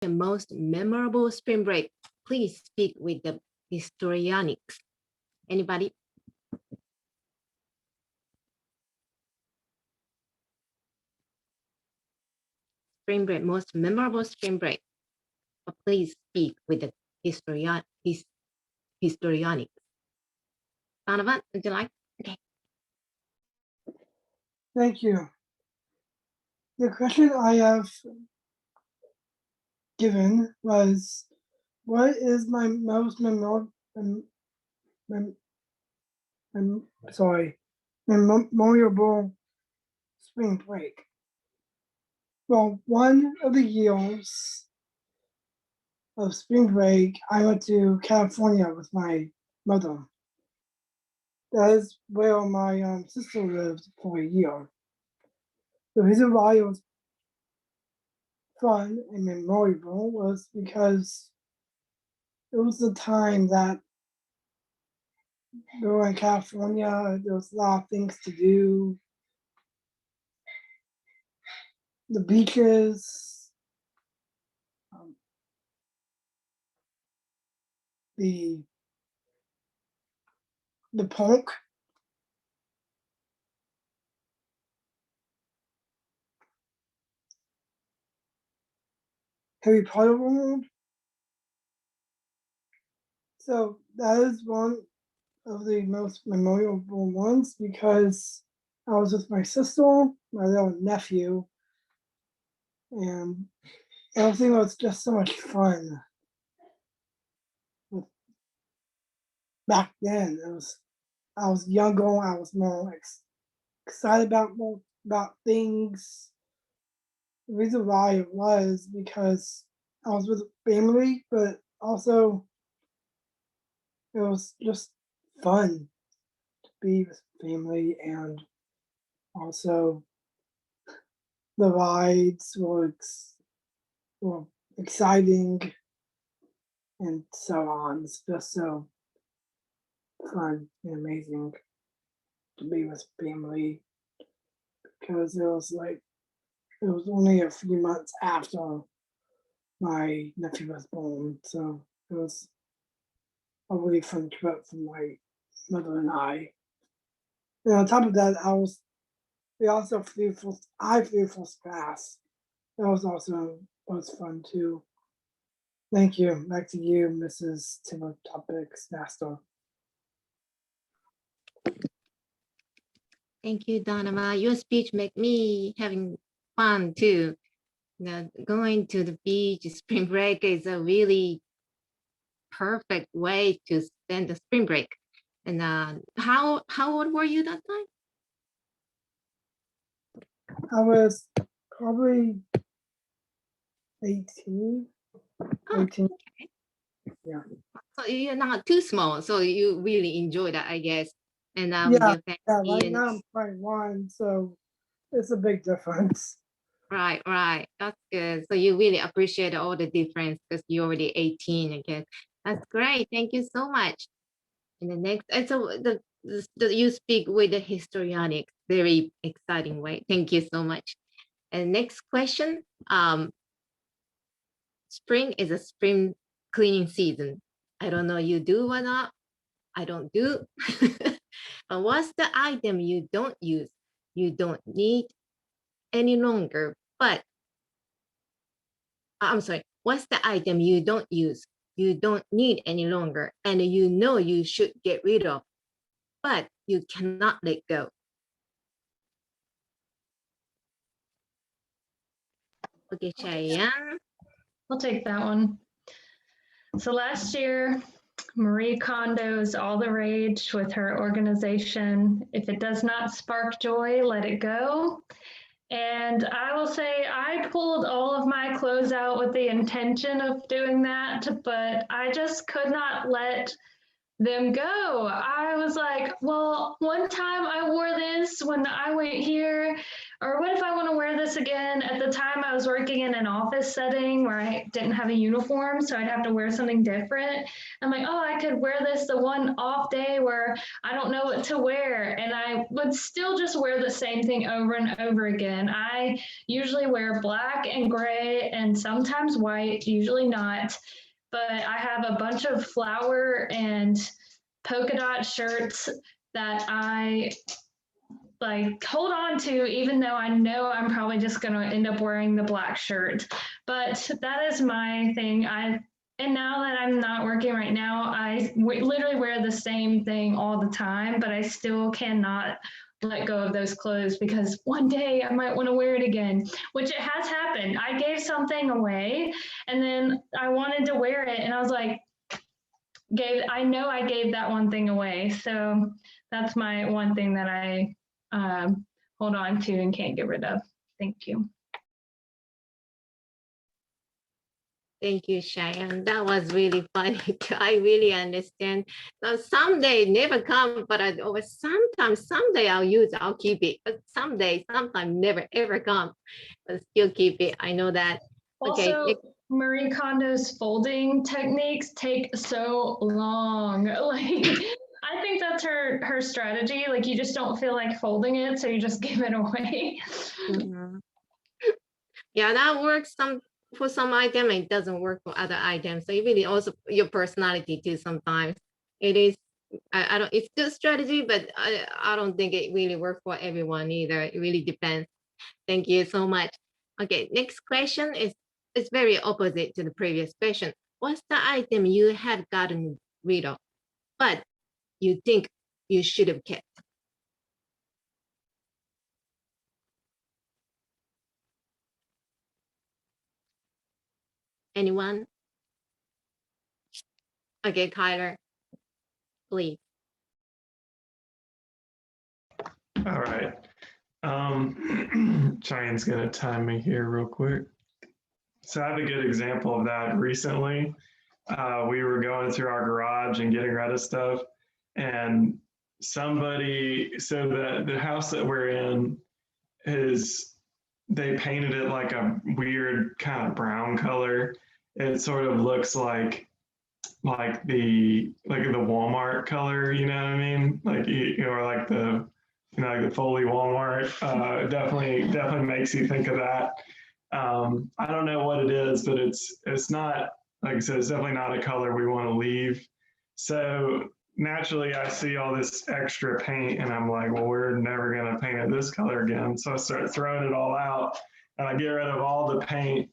the most memorable spring break? Please speak with the histrionics. Anybody? Spring break, most memorable spring break. Please speak with the histrionics. Donovan, would you like? Okay. Thank you. The question I have given was, what is my most memorable spring break? Well, one of the years of spring break, I went to California with my mother. That is where my sister lived for a year. The reason why it was fun and memorable was because it was the time that we were in California. There was a lot of things to do. The beaches, the park. Harry Potter World. So that is one of the most memorable ones because I was with my sister, my little nephew, and everything was just so much fun. Back then, I was younger, I was more excited about things. The reason why it was because I was with family, but also it was just fun to be with family, and also the rides were exciting and so on. It's just so fun and amazing to be with family because it was only a few months after my nephew was born, so it was a really fun trip for my mother and I. And on top of that, I flew first class. That was fun too. Thank you. Back to you, Mrs. Hilltoppers Master. Thank you, Donovan. Your speech make me having fun too. Going to the beach, spring break is a really perfect way to spend the spring break. And how old were you that time? I was probably 18. Oh, 18. Okay. Yeah. So you're not too small, so you really enjoy that, I guess. And yeah, with your family. Yeah, right now I'm 21, so it's a big difference. Right. That's good. So you really appreciate all the difference because you're already 18, I guess. That's great. Thank you so much. And the next, and so you speak with the histrionic, very exciting way. Thank you so much. And next question, spring is a spring cleaning season. I don't know you do or not. I don't do. But what's the item you don't use? You don't need any longer, but I'm sorry, what's the item you don't use? You don't need any longer, and you know you should get rid of, but you cannot let go. Okay, Cheyenne. I'll take that one. So last year, Marie Kondo's all the rage with her organization. If it does not spark joy, let it go. And I will say I pulled all of my clothes out with the intention of doing that, but I just could not let them go. I was like, well, one time I wore this when I went here, or what if I want to wear this again? At the time, I was working in an office setting where I didn't have a uniform, so I'd have to wear something different. I'm like, oh, I could wear this the one off day where I don't know what to wear. And I would still just wear the same thing over and over again. I usually wear black and gray and sometimes white, usually not. But I have a bunch of flower and polka dot shirts that I like hold on to, even though I know I'm probably just going to end up wearing the black shirt. But that is my thing. And now that I'm not working right now, I literally wear the same thing all the time, but I still cannot let go of those clothes because one day I might want to wear it again, which it has happened. I gave something away and then I wanted to wear it and I was like, I know I gave that one thing away. So that's my one thing that I hold on to and can't get rid of. Thank you. Thank you, Cheyenne. That was really funny. I really understand. So someday never come, but I always sometimes someday I'll keep it. But someday, sometimes never ever come, but still keep it. I know that. Okay. Also, Marie Kondo's folding techniques take so long. Like I think that's her strategy. Like you just don't feel like folding it, so you just give it away. Mhm. Yeah, that works for some item, it doesn't work for other items. So it really also your personality too. Sometimes it is. I don't. It's good strategy, but I don't think it really works for everyone either. It really depends. Thank you so much. Okay, next question is very opposite to the previous question. What's the item you have gotten rid of, but you think you should have kept? Anyone? Okay, Kyler, please. All right. Cheyenne's gonna time me here real quick. So I have a good example of that recently. We were going through our garage and getting rid of stuff, and somebody, so the house that we're in they painted it like a weird kind of brown color. It sort of looks like the Walmart color, you know what I mean? Or like like the Foley Walmart. Definitely makes you think of that. I don't know what it is, but it's not, like I said, it's definitely not a color we want to leave. So naturally I see all this extra paint and I'm like, well, we're never going to paint it this color again. So I start throwing it all out and I get rid of all the paint.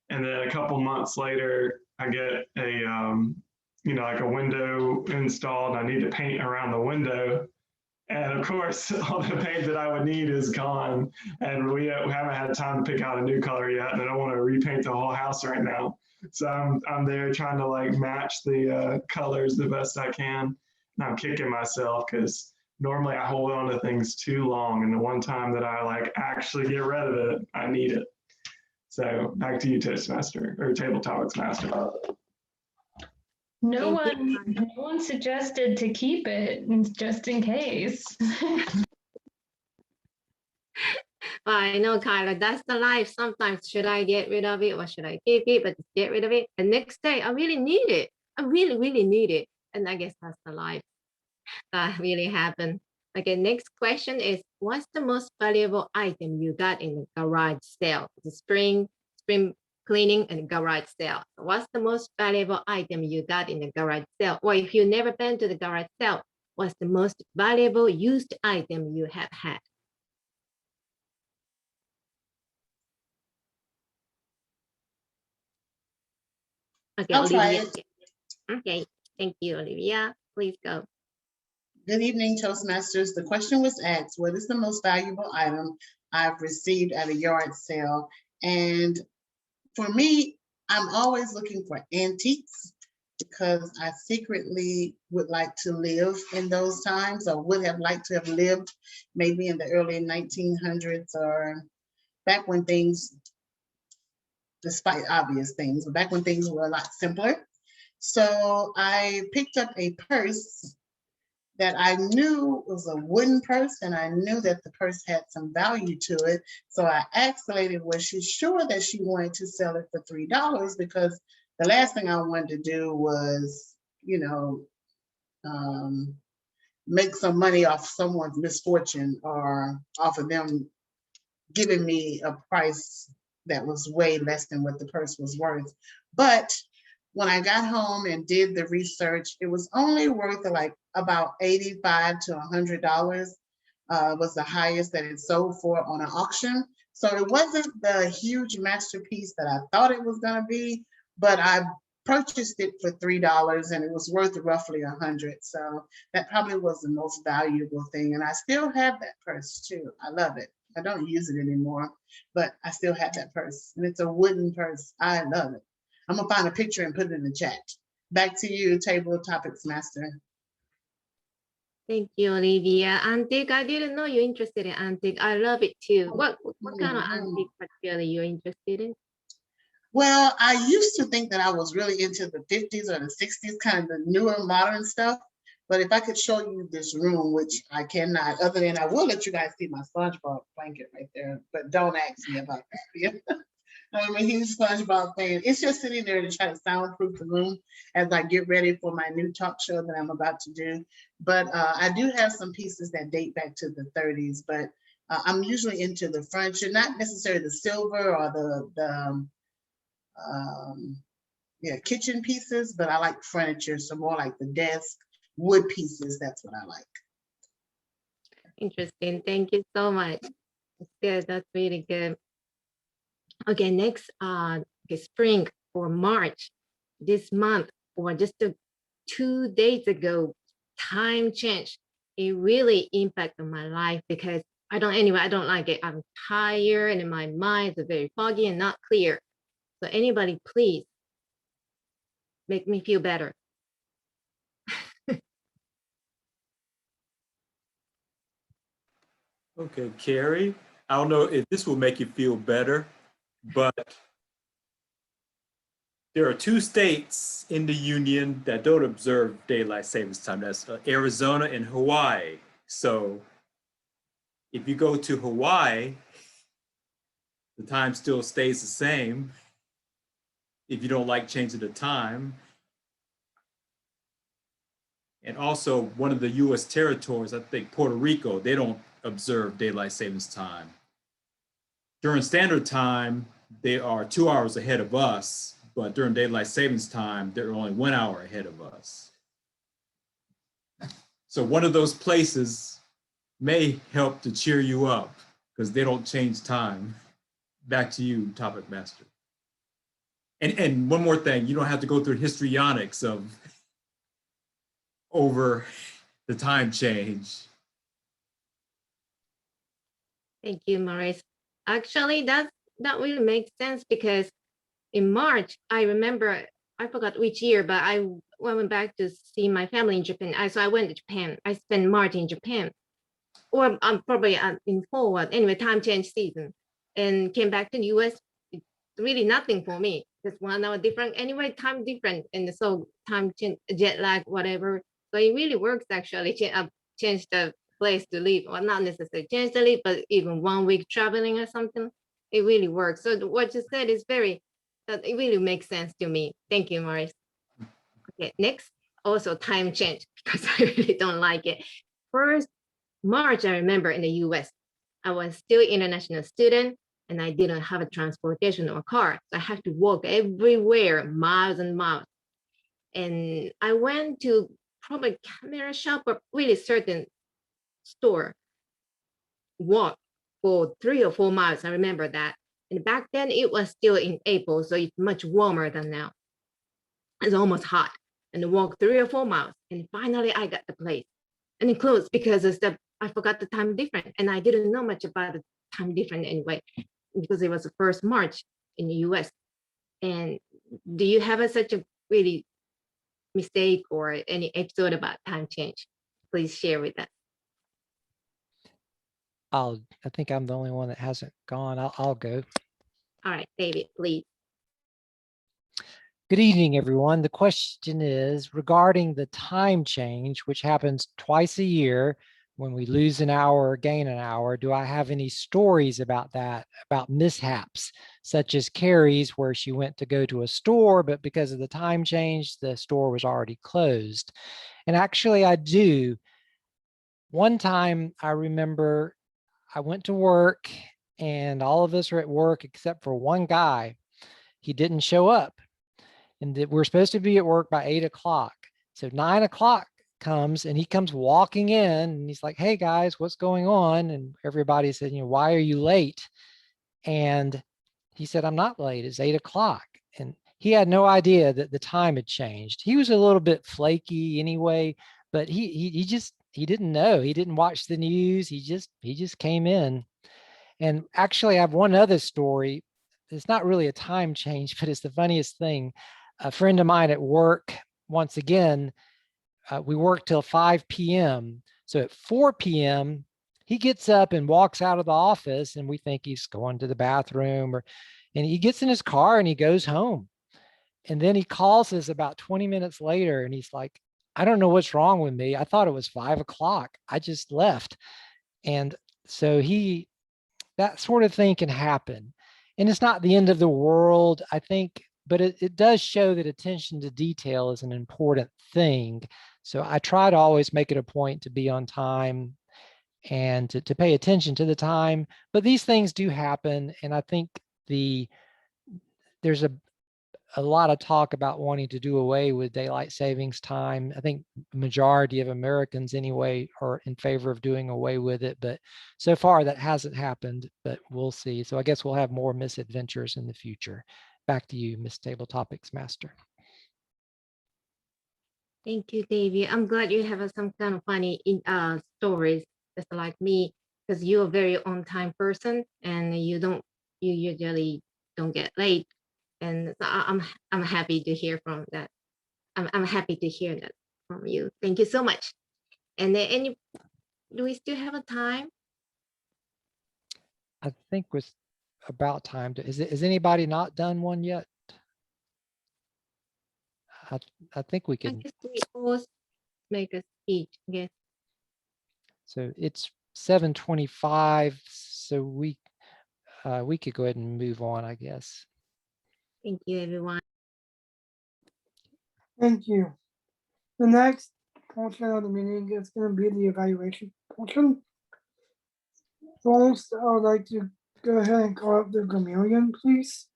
And then a couple months later, I get like a window installed. I need to paint around the window. And of course, all the paint that I would need is gone. And we haven't had time to pick out a new color yet. And I don't want to repaint the whole house right now. So I'm there trying to like match the colors the best I can. And I'm kicking myself because normally I hold on to things too long. And the one time that I like actually get rid of it, I need it. So back to you, Toastmaster, or Table Topics Master. No one suggested to keep it just in case. Well, I know, Kyla, that's the life. Sometimes should I get rid of it or should I keep it? But get rid of it. And next day, I really need it. I really, really need it. And I guess that's the life that really happened. Okay, next question is, what's the most valuable item you got in the garage sale? The spring cleaning and garage sale. What's the most valuable item you got in the garage sale? Or if you've never been to the garage sale, what's the most valuable used item you have had? Okay, I'll try Olivia. it. Okay, thank you, Olivia. Please go. Good evening, Toastmasters. The question was asked, what is the most valuable item I've received at a yard sale? And for me, I'm always looking for antiques because I secretly would like to live in those times, or would have liked to have lived maybe in the early 1900s, or back when things, despite obvious things, back when things were a lot simpler. So I picked up a purse that I knew was a wooden purse, and I knew that the purse had some value to it. So I asked the lady, was she sure that she wanted to sell it for $3? Because the last thing I wanted to do was, you know, make some money off someone's misfortune or off of them giving me a price that was way less than what the purse was worth. But when I got home and did the research, it was only worth like about $85 to $100 was the highest that it sold for on an auction. So it wasn't the huge masterpiece that I thought it was gonna be, but I purchased it for $3 and it was worth roughly $100. So that probably was the most valuable thing. And I still have that purse too. I love it. I don't use it anymore, but I still have that purse, and it's a wooden purse. I love it. I'm gonna find a picture and put it in the chat. Back to you, Table Topics Master. Thank you, Olivia. Antique, I didn't know you're interested in antique. I love it too. What kind of antique particularly you're interested in? Well, I used to think that I was really into the 50s or the 60s, kind of the newer modern stuff. But if I could show you this room, which I cannot, other than I will let you guys see my SpongeBob blanket right there, but don't ask me about that. I'm a huge SpongeBob fan. It's just sitting there to try to soundproof the room as I get ready for my new talk show that I'm about to do. But I do have some pieces that date back to the 30s, but I'm usually into the furniture, not necessarily the silver or the kitchen pieces, but I like furniture, so more like the desk, wood pieces, that's what I like. Interesting. Thank you so much. That's good. That's really good. Okay, next spring or March, this month, or just 2 days ago, time change. It really impacted my life because I don't like it. I'm tired and my mind is very foggy and not clear. So anybody, please make me feel better. Okay, Carrie, I don't know if this will make you feel better, but there are 2 states in the union that don't observe daylight savings time. That's Arizona and Hawaii. So if you go to Hawaii, the time still stays the same. If you don't like changing the time. And also one of the US territories, I think Puerto Rico, they don't observe daylight savings time. During standard time, they are 2 hours ahead of us, but during daylight savings time, they're only 1 hour ahead of us. So one of those places may help to cheer you up because they don't change time. Back to you, Topic Master. And one more thing, you don't have to go through histrionics of over the time change. Thank you, Maurice. Actually, that really makes sense because in March, I remember, I forgot which year, but I went back to see my family in Japan. So I went to Japan. I spent March in Japan, or I'm probably in forward. Anyway, time change season, and came back to the US. It's really nothing for me. Just 1 hour different. Anyway, time different, and so time change, jet lag, whatever. So it really works actually. Change the place to live, or not necessarily change the live, but even 1 week traveling or something, it really works. So what you said is it really makes sense to me. Thank you, Maurice. Okay, next, also time change because I really don't like it. First March, I remember in the US, I was still international student and I didn't have a transportation or car. So I had to walk everywhere, miles and miles. And I went to probably camera shop or really certain store, walk for 3 or 4 miles. I remember that. And back then it was still in April, so it's much warmer than now. It's almost hot. And walk 3 or 4 miles. And finally I got the place. And it closed because I forgot the time difference. And I didn't know much about the time difference anyway, because it was the first March in the US. And do you have such a really mistake or any episode about time change? Please share with us. I think I'm the only one that hasn't gone. I'll go. All right, David, please. Good evening, everyone. The question is regarding the time change, which happens twice a year when we lose an hour or gain an hour. Do I have any stories about that, about mishaps, such as Carrie's, where she went to go to a store, but because of the time change, the store was already closed? And actually, I do. One time I remember I went to work and all of us are at work except for one guy. He didn't show up. And we're supposed to be at work by 8 o'clock. So 9 o'clock comes and he comes walking in and he's like, hey guys, what's going on? And everybody said, why are you late? And he said, I'm not late, it's 8 o'clock. And he had no idea that the time had changed. He was a little bit flaky anyway, but he didn't know. He didn't watch the news. He just came in. And actually I have one other story. It's not really a time change, but it's the funniest thing. A friend of mine at work, once again, we work till 5 p.m. So at 4 p.m., he gets up and walks out of the office and we think he's going to the bathroom and he gets in his car and he goes home. And then he calls us about 20 minutes later and he's like, I don't know what's wrong with me. I thought it was 5 o'clock. I just left. And so that sort of thing can happen. And it's not the end of the world, I think, but it does show that attention to detail is an important thing. So I try to always make it a point to be on time and to pay attention to the time. But these things do happen. And I think there's a lot of talk about wanting to do away with daylight savings time. I think the majority of Americans anyway are in favor of doing away with it, but so far that hasn't happened, but we'll see. So I guess we'll have more misadventures in the future. Back to you, Miss Table Topics Master. Thank you, Davey. I'm glad you have some kind of funny stories, just like me, because you're a very on-time person and you usually don't get late. And so I'm happy to hear from that. I'm happy to hear that from you. Thank you so much. And then do we still have a time? I think it's about time to, is anybody not done one yet? I think we I can. guess we all make a speech. Yes. So it's 7:25. So we could go ahead and move on, I guess. Thank you, everyone. Thank you. The next portion of the meeting is going to be the evaluation portion. First, I would like to go ahead and call up the grammarian, please.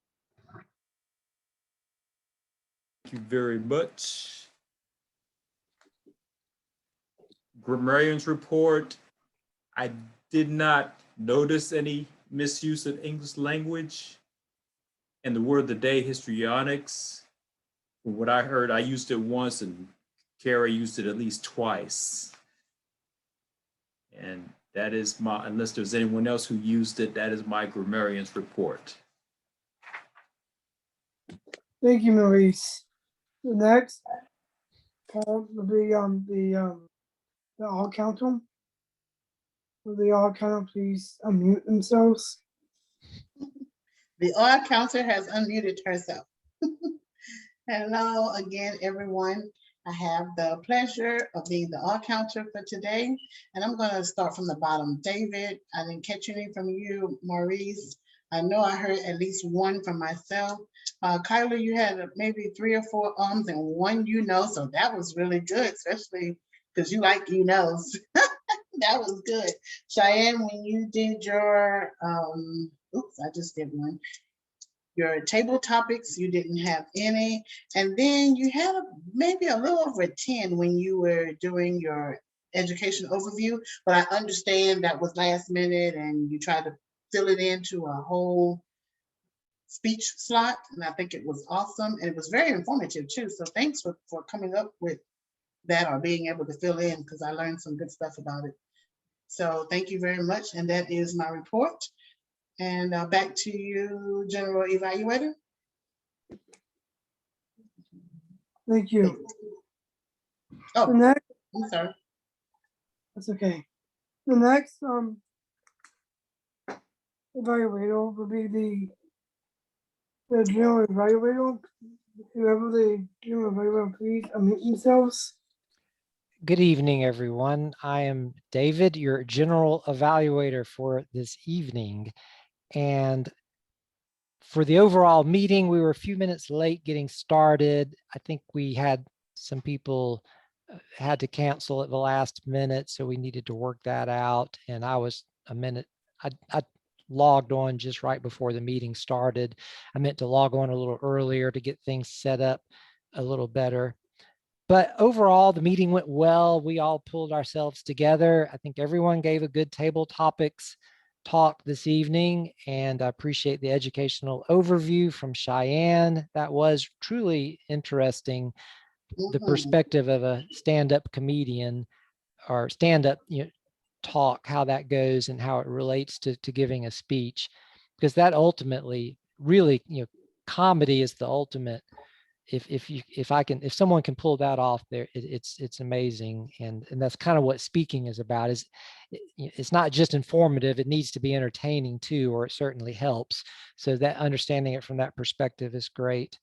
Thank you very much. Grammarian's report. I did not notice any misuse of English language. And the word of the day, histrionics. From what I heard, I used it once and Carrie used it at least twice. And that is unless there's anyone else who used it, that is my grammarian's report. Thank you, Maurice. The next part will be on the all council. Will the all council please unmute themselves? The all counter has unmuted herself. Hello again, everyone. I have the pleasure of being the all counter for today. And I'm going to start from the bottom. David, I didn't catch any from you. Maurice, I know I heard at least one from myself. Kyler, you had maybe 3 or 4 ums and 1 so that was really good, especially because you like that was good. Cheyenne, when you did your, oops, I just did one. Your table topics, you didn't have any. And then you had maybe a little over 10 when you were doing your education overview, but I understand that was last minute and you tried to fill it into a whole speech slot. And I think it was awesome. And it was very informative too. So thanks for coming up with that or being able to fill in, because I learned some good stuff about it. So thank you very much. And that is my report. And back to you, General Evaluator. Thank you. Oh, The next, I'm sorry. that's okay. The next evaluator will be the general evaluator. whoever the general evaluator, please unmute themselves. Good evening, everyone. I am David, your general evaluator for this evening. And for the overall meeting, we were a few minutes late getting started. I think we had some people had to cancel at the last minute, so we needed to work that out. And I was a minute, I logged on just right before the meeting started. I meant to log on a little earlier to get things set up a little better. But overall, the meeting went well. We all pulled ourselves together. I think everyone gave a good table topics talk this evening, and I appreciate the educational overview from Cheyenne. That was truly interesting. The Mhm. perspective of a stand-up comedian or stand-up talk, how that goes and how it relates to giving a speech, because that ultimately really, comedy is the ultimate. If someone can pull that off there, it's amazing. And that's kind of what speaking is about. It's not just informative, it needs to be entertaining too, or it certainly helps. So that understanding it from that perspective is great.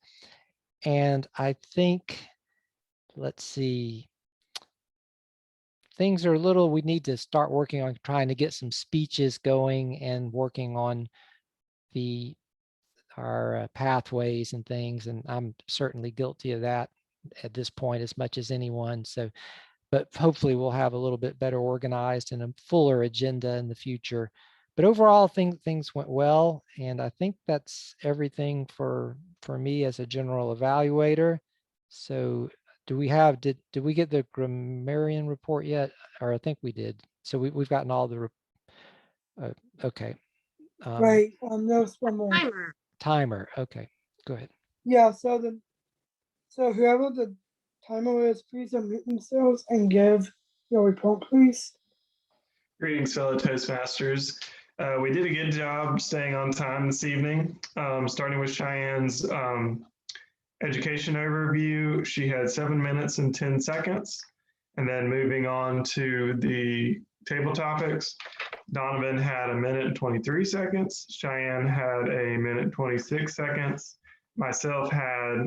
And I think, let's see, things are a little, we need to start working on trying to get some speeches going and working on our pathways and things. And I'm certainly guilty of that at this point as much as anyone. So, but hopefully we'll have a little bit better organized and a fuller agenda in the future. But overall, things went well. And I think that's everything for me as a general evaluator. So do we have, did we get the grammarian report yet? Or I think we did. So we've gotten all the, okay. Right, there's one more. Timer. Timer, okay, go ahead. Yeah, so whoever the timer is, please unmute themselves and give your report, please. Greetings, fellow Toastmasters. We did a good job staying on time this evening, starting with Cheyenne's education overview. She had 7 minutes and 10 seconds. And then moving on to the table topics, Donovan had 1 minute and 23 seconds. Cheyenne had 1 minute and 26 seconds. Myself had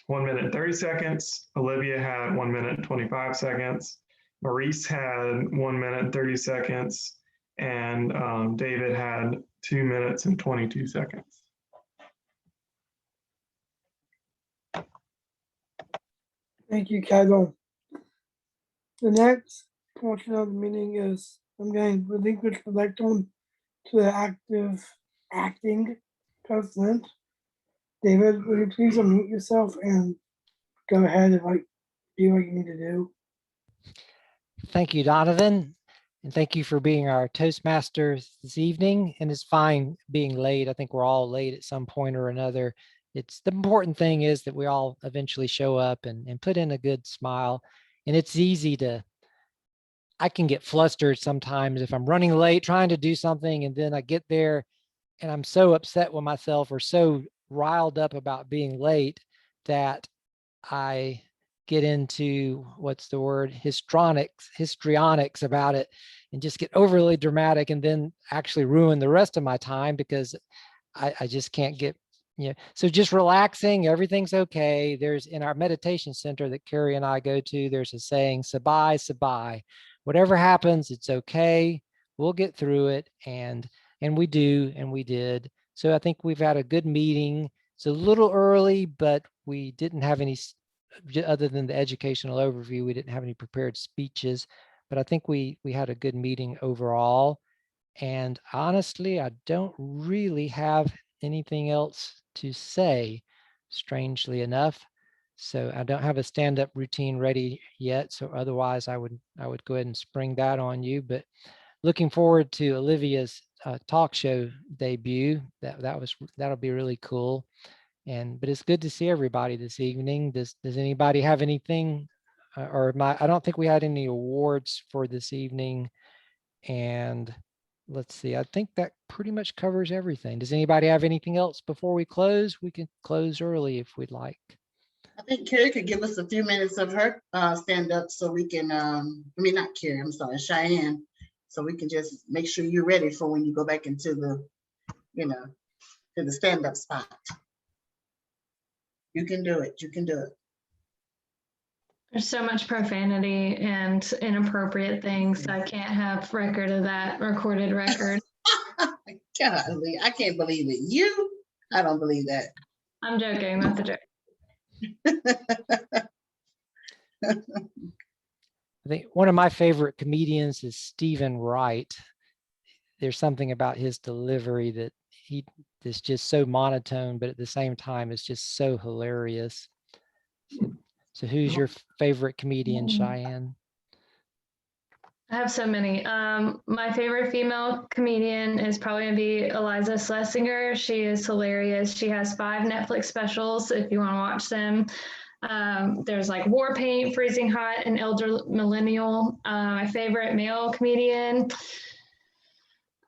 1 minute and 30 seconds. Olivia had 1 minute and 25 seconds. Maurice had 1 minute and 30 seconds. And David had 2 minutes and 22 seconds. Thank you, Kevin. The next portion of the meeting is I'm going to relinquish the lectern to the acting president. David, will you please unmute yourself and go ahead and do what you need to do? Thank you, Donovan. And thank you for being our Toastmasters this evening. And it's fine being late. I think we're all late at some point or another. It's the important thing is that we all eventually show up and put in a good smile. And it's easy I can get flustered sometimes if I'm running late trying to do something, and then I get there and I'm so upset with myself or so riled up about being late that I get into, what's the word, histrionics about it, and just get overly dramatic and then actually ruin the rest of my time because I just can't get, so just relaxing, everything's okay. There's in our meditation center that Carrie and I go to, there's a saying, sabai, sabai. Whatever happens, it's okay. We'll get through it. And we do, and we did. So I think we've had a good meeting. It's a little early, but we didn't have any, other than the educational overview, we didn't have any prepared speeches, but I think we had a good meeting overall. And honestly, I don't really have anything else to say, strangely enough. So I don't have a stand-up routine ready yet. So otherwise I would go ahead and spring that on you, but looking forward to Olivia's talk show debut. That'll be really cool. But it's good to see everybody this evening. Does anybody have anything I don't think we had any awards for this evening. And let's see, I think that pretty much covers everything. Does anybody have anything else before we close? We can close early if we'd like. I think Carrie could give us a few minutes of her stand up so we can, not Carrie, I'm sorry, Cheyenne. So we can just make sure you're ready for when you go back into the, to the stand up spot. You can do it. You can do it. There's so much profanity and inappropriate things. I can't have record of that, recorded record. Golly, I can't believe it. You? I don't believe that. I'm joking. That's a joke. I think one of my favorite comedians is Stephen Wright. There's something about his delivery that he is just so monotone, but at the same time, it's just so hilarious. So who's your favorite comedian, Cheyenne? I have so many. My favorite female comedian is probably gonna be Eliza Schlesinger. She is hilarious. She has 5 Netflix specials if you want to watch them. There's like War Paint, Freezing Hot, and Elder Millennial. My favorite male comedian,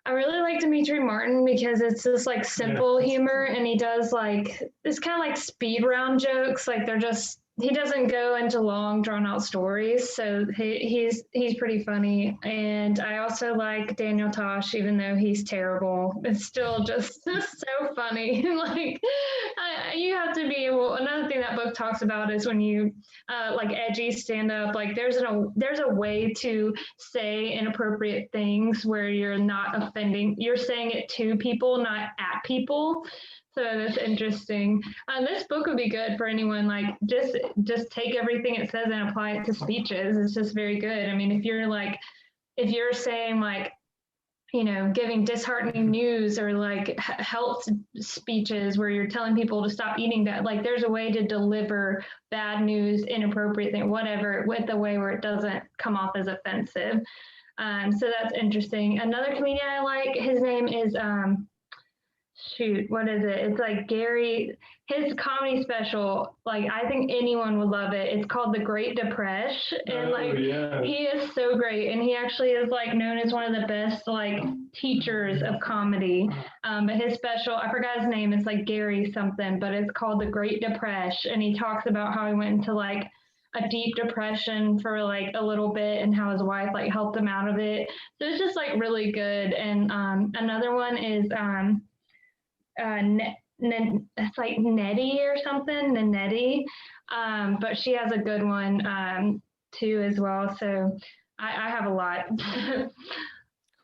I really like Dimitri Martin because it's just like simple humor, and he does like, it's kind of like speed round jokes. Like they're just, he doesn't go into long drawn out stories. So he's pretty funny. And I also like Daniel Tosh, even though he's terrible. It's still just so funny. Like you have to be able, another thing that book talks about is when you like edgy stand up, like there's a way to say inappropriate things where you're not offending, you're saying it to people, not at people. So that's interesting. This book would be good for anyone, like just take everything it says and apply it to speeches. It's just very good. I mean, if you're saying like, you know, giving disheartening news or like health speeches where you're telling people to stop eating that, like there's a way to deliver bad news, inappropriate thing, whatever, with a way where it doesn't come off as offensive. So that's interesting. Another comedian I like, his name is, shoot, what is it? It's like Gary, his comedy special, like I think anyone would love it. It's called The Great Depression. And like he is so great. And he actually is like known as one of the best like teachers of comedy. But his special, I forgot his name, it's like Gary something, but it's called The Great Depression. And he talks about how he went into like a deep depression for like a little bit and how his wife like helped him out of it. So it's just like really good. And another one is it's like Nettie or something, Nettie. But she has a good one too as well. So I have a lot.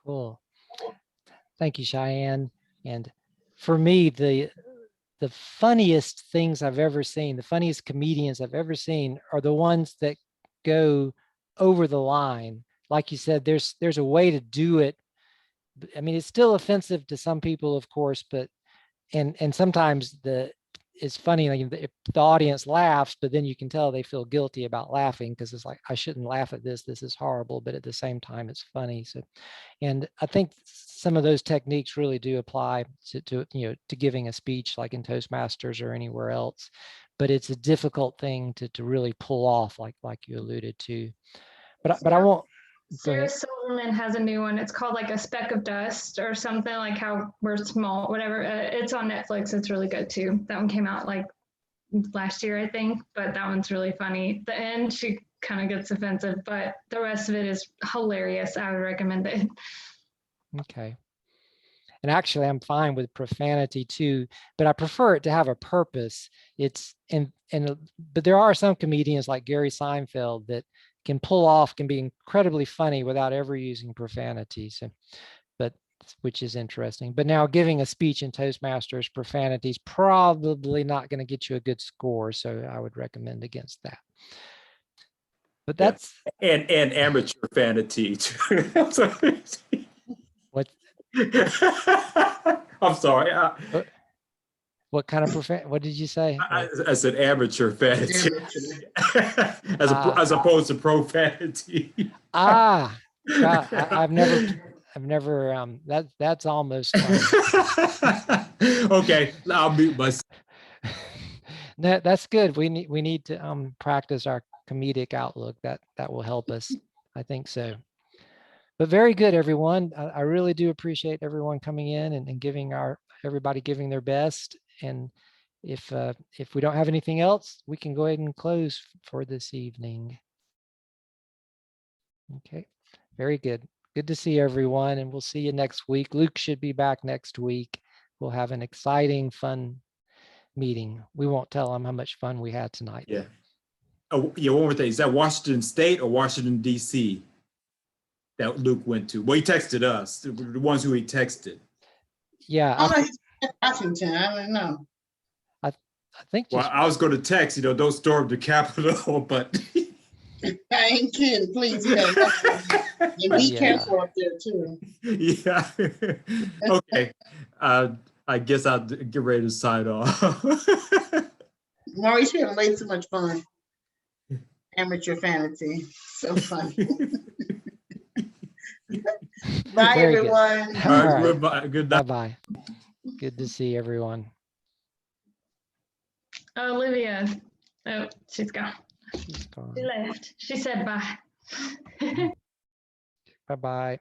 Cool. Thank you, Cheyenne. And for me, the funniest things I've ever seen, the funniest comedians I've ever seen are the ones that go over the line. Like you said, there's a way to do it. I mean, it's still offensive to some people, of course, but and sometimes it's funny, like if the audience laughs, but then you can tell they feel guilty about laughing because it's like, I shouldn't laugh at this. This is horrible, but at the same time, it's funny. So, and I think some of those techniques really do apply to you know, to giving a speech like in Toastmasters or anywhere else. But it's a difficult thing to really pull off, like you alluded to. But I won't. Sarah Silverman has a new one. It's called like A Speck of Dust or something, like how we're small, whatever. It's on Netflix. It's really good too. That one came out like last year, I think, but that one's really funny. The end, she kind of gets offensive, but the rest of it is hilarious. I would recommend it. Okay. And actually, I'm fine with profanity too, but I prefer it to have a purpose. But there are some comedians like Gary Seinfeld that can be incredibly funny without ever using profanity. So, which is interesting. But now giving a speech in Toastmasters, profanity is probably not going to get you a good score. So I would recommend against that. But that's and amateur vanity too. what. I'm sorry. What kind of what did you say? I said amateur vanity, as opposed to profanity. God, I've never. That's almost. Okay, I'll mute myself. No, that's good. We need to practice our comedic outlook. That will help us. I think so. But very good, everyone. I really do appreciate everyone coming in and giving everybody giving their best. And if we don't have anything else, we can go ahead and close for this evening. Okay, very good. Good to see everyone, and we'll see you next week. Luke should be back next week. We'll have an exciting, fun meeting. We won't tell them how much fun we had tonight. Yeah. Oh, yeah, one more thing. Is that Washington State or Washington, D.C. that Luke went to? Well, he texted us, the ones who he texted. Yeah, Oh, no, he's in Washington. I don't know. I think Well, just I was going to text, don't storm the Capitol, but I ain't kidding. Please, you better and be Yeah. careful up there too. yeah. Okay. I guess I'll get ready to sign off. Maurice, you're having way too much fun. Amateur fantasy. So fun. Bye, Very good. everyone. All All right, right. goodbye. Good night. Bye-bye. Good to see everyone. Oh, Olivia. Oh, she's gone. She's gone. She left. She said bye. Bye-bye.